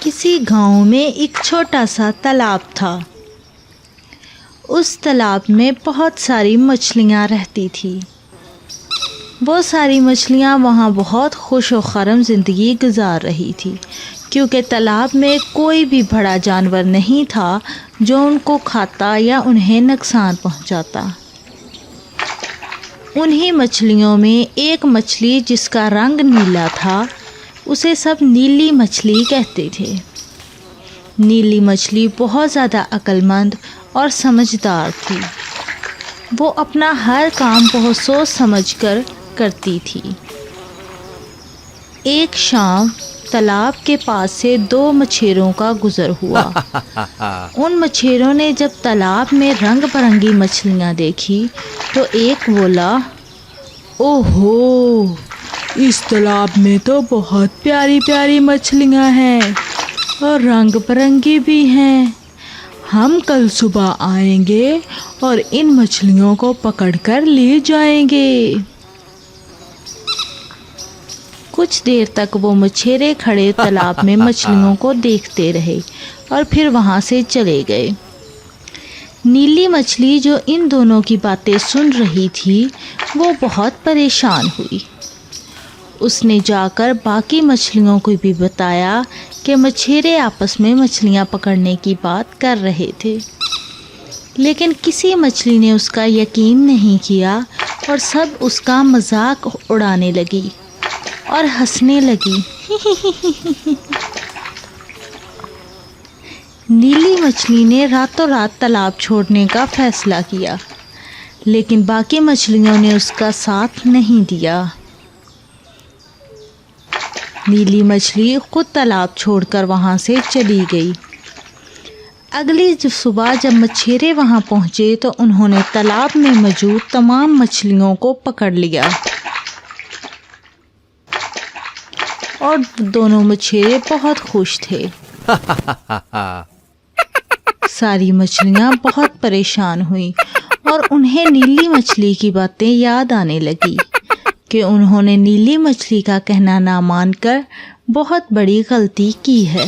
کسی گاؤں میں ایک چھوٹا سا تالاب تھا۔ اس تالاب میں بہت ساری مچھلیاں رہتی تھی۔ وہ ساری مچھلیاں وہاں بہت خوش و خرم زندگی گزار رہی تھی، کیونکہ تالاب میں کوئی بھی بڑا جانور نہیں تھا جو ان کو کھاتا یا انہیں نقصان پہنچاتا۔ انہی مچھلیوں میں ایک مچھلی جس کا رنگ نیلا تھا، اسے سب نیلی مچھلی کہتے تھے۔ نیلی مچھلی بہت زیادہ عقل مند اور سمجھدار تھی۔ وہ اپنا ہر کام بہت سوچ سمجھ کر کرتی تھی۔ ایک شام تالاب کے پاس سے 2 مچھیروں کا گزر ہوا۔ ان مچھیروں نے جب تالاب میں رنگ برنگی مچھلیاں دیکھی تو ایک بولا، اوہو، اس تالاب میں تو بہت پیاری پیاری مچھلیاں ہیں اور رنگ برنگی بھی ہیں۔ ہم کل صبح آئیں گے اور ان مچھلیوں کو پکڑ کر لے جائیں گے۔ کچھ دیر تک وہ مچھیرے کھڑے تالاب میں مچھلیوں کو دیکھتے رہے اور پھر وہاں سے چلے گئے۔ نیلی مچھلی جو ان دونوں کی باتیں سن رہی تھی، وہ بہت پریشان ہوئی۔ اس نے جا کر باقی مچھلیوں کو بھی بتایا کہ مچھیرے آپس میں مچھلیاں پکڑنے کی بات کر رہے تھے، لیکن کسی مچھلی نے اس کا یقین نہیں کیا اور سب اس کا مذاق اڑانے لگی اور ہنسنے لگی۔ نیلی مچھلی نے راتوں رات تالاب چھوڑنے کا فیصلہ کیا، لیکن باقی مچھلیوں نے اس کا ساتھ نہیں دیا۔ نیلی مچھلی خود تالاب چھوڑ کر وہاں سے چلی گئی۔ اگلی صبح جب مچھیرے وہاں پہنچے تو انہوں نے تالاب میں موجود تمام مچھلیوں کو پکڑ لیا اور دونوں مچھیرے بہت خوش تھے۔ ساری مچھلیاں بہت پریشان ہوئیں اور انہیں نیلی مچھلی کی باتیں یاد آنے لگی کہ انہوں نے نیلی مچھلی کا کہنا نہ مان کر بہت بڑی غلطی کی ہے۔